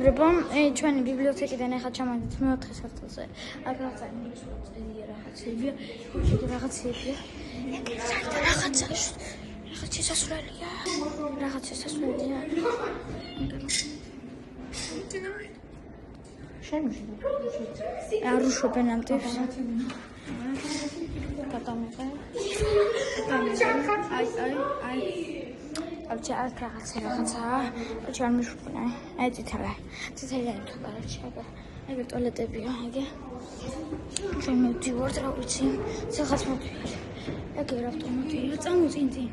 ჩვენი ბიბლიოთეკიდან ახლა ჩამოვიდეთ მეოთხე სართულზე. აქ რაღაცაა, რაღაცებია. რაღაცა შესასვლელია. არ უშვებენ ამ ტიპს. გადამიღე. აი. Alçı რაღაცაა. Alçı არ მიშვნა. აი ცითელიანი თუ გარჩება. ეგ ტუალეტებია, ეგე. ჩვენ მოვდივართ რა ვიცი. ცეხაც მოვდივარ. ეგ ავტომატია, წამოწინდი.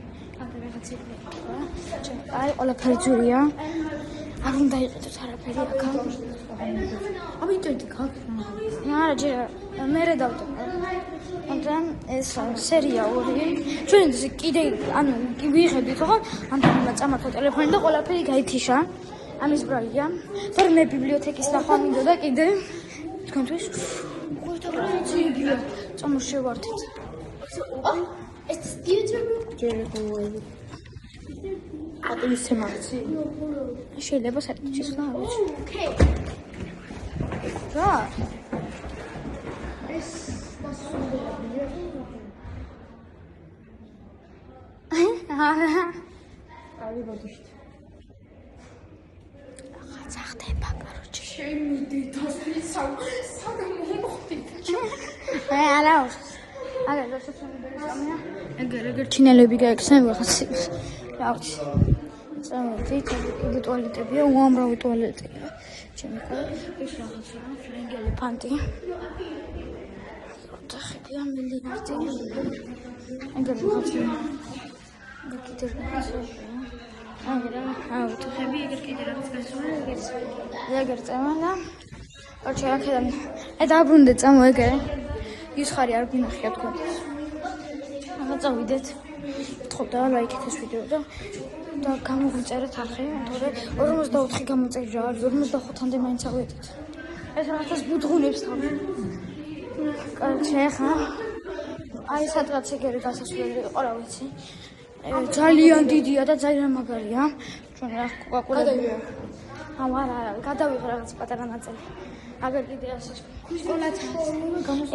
აქ რაღაცებია. აი ყველაფერი ძურია. არ უნდა იყიდოთ არაფერი აქ. აბიტოდი გაქ. არა, ჯერ მერე დავტოვე. მაგრამ ეს სერია 2 ჩვენ კიდე ანუ ვიღებდით ხო ამდენმა წამართვა ტელეფონი და ყველაფერი გაითიშა ამის ბრალია თორე მე ბიბლიოთეკის ნახვა მინდოდა კიდე თქვენთვის ყურთაბრაცია წამოშევართით ეს თეატრი ჯერეკოვი ატომის მარტი შეიძლება საერთოდ ისნა არის ოკეი რა ეს Abi bakıştı. Kaçaktepa короче. Şimdi tasvir sana moxti. Ala. Aga dostum berisamiya. Eğer çinelები გაიქცნენ ვიღაც. რა ვიცი. წამოდით, კიდე ტუალეტებია, უამრავი ტუალეტია. ჩემი ეს რაღაცა ფრენგელი ფანტი. ხებია მილინარდი. ეგრე ვიღაცია. გაკეთებ აუ თუ ხები ეგრე კიდე რაღაც გასულა ეგრე წამალა ორჩა აქედან დაბრუნდე წამო ეგრე ის ხარი არ გინახია თქვენ ახლა წავიდეთ ვთხოვდა ლაიქით ეს ვიდეო და გამოგვიწერეთ ახლა თორე 44 გამოწერე რა არის 45-მდე მაინც ავიდეთ ეს რაღაცას ბუდღუნებს თავი კარგი ხა აი სადღაც ეგრე გასასვლელი იყო რა ვიცი ძალიან დიდია და ძალიან მაგარია. ჩვენ რა კოკაკულები. არა, გადავიღე რაღაც პატარა ნაწილი. აგერ კიდე ასე სკოლაც.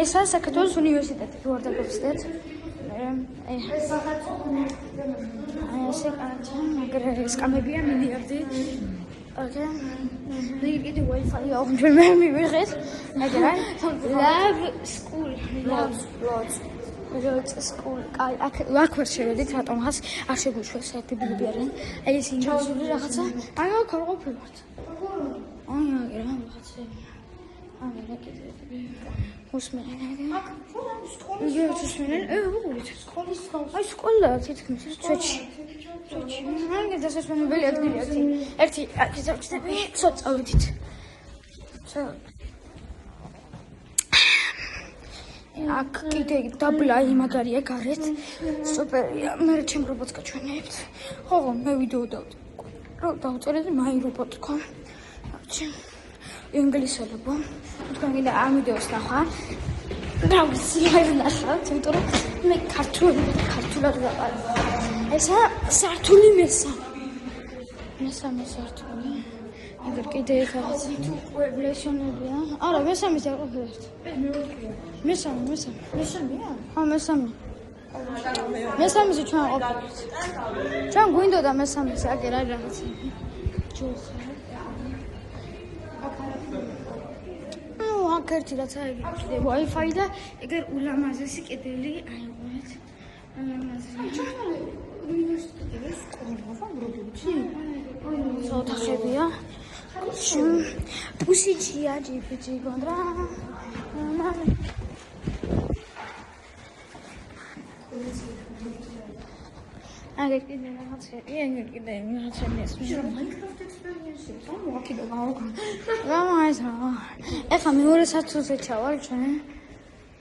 ესა საქართველოს უნივერსიტეტი, თუ არ დაგეცდეთ. აი ესე კარგი, მაგრამ სკამებია მილიარდი. ოკეი. კიდე Wi-Fi აღნიშნულ მე მივიღეთ. აგერ lab school. School. აქ ვერ შევედით, რატომღაც არ შეგვიშვეს საერთოდ არიან. აი ეს ინგლისური რაღაცა. აი აქ არ ყოფილებთ. აი რა რაღაცებია. აი კიდე. უსმენენ. აქ სკოლის სკოლის. აი სკოლა თითქმის წვეთში. აი დასასვენებელი ადგილი ერთი წავჭდები, წავიდით. აქ კიდე დაბლა იმაგარია გარეთ სუპერია მე ჩემ რობოტს გაჩვენებთ ხო მე ვიდეო დავწერე და მაი რობოტი ხო აჩი ინგლისურობა თქვენ კიდე ამ ვიდეოს ნახვა რა ვიცი არ ნახავთ იმიტომ რომ მე ქართულად ვაყარ ესა სართული მესამე სართული ეგრე კიდე რაღაც პუბლიკაციებია. არა, მესამეზე არ ყოფილებთ. მესამეა? ხო, მესამე. მესამეზე ჩვენ ყოფილებთ. ჩვენ გვინდოდა მესამეზე, აგერ არის რაღაცა. ჯოხა. აქ ერთი რაცა ეგრე Wi-Fi და ეგრე ულამაზესი კედელი აიღეთ. უნივერსიტეტის სკოლა ვაბრობდი. ცოტა ხებია. Pusicia GPG contra Agora que nem a você, e que nem a você mesmo. Minecraft experience, vamos aqui do mal. Vamos lá. É família satisfeita, chaval, né?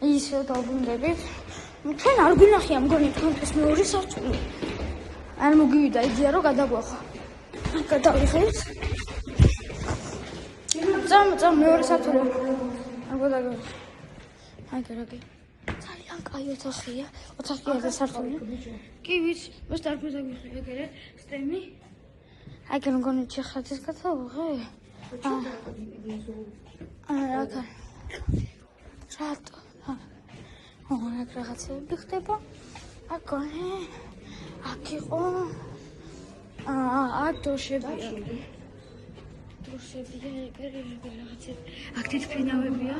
Isso eu tô vendo. Ჩვენ არ გვინახია მგონი თქვენთვის მეორე სართული. არ მოგივიდა იდეა რომ გადაგვახო. გადავიხეთ. წამ მეორე სართული. აგოდაგო. აგერაგე. ძალიან კაი ოთახია. ოთახია სართული. კი ვიცი, მას არ გვიძახი ეგრე სტემი. აგერ მგონი ჩეხაძის გადავიღე. აკა. რატო? აქ რაღაცები ხდება. აკონე. აქ იყო. აქ დროშებია. დროშებია, რაღაცები. აქ თითფრინავებია.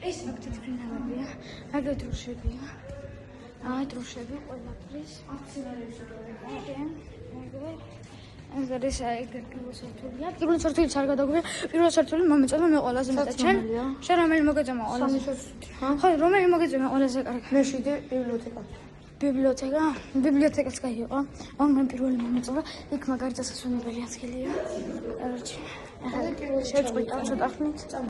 ეს აქ თითფრინავებია. აქ დროშებია. დროშები ყველაფრის. ეგ ეს პირველი სართულია. პირველი სართულიც არ გადაგვია. პირველი სართული მომეწონა მე ყველაზე მეტად. შენ რომელი მოგეწონა ყველაზე? ხო, რომელი მოგეწონა ყველაზე კარგი? მე შიდე ბიბლიოთეკა. ბიბლიოთეკაც გაიყო. მე პირველი მომეწონა. იქ მაგარი დასასვენებელი ადგილია. ახლა შევწყვიტავ ცოტა ხნით.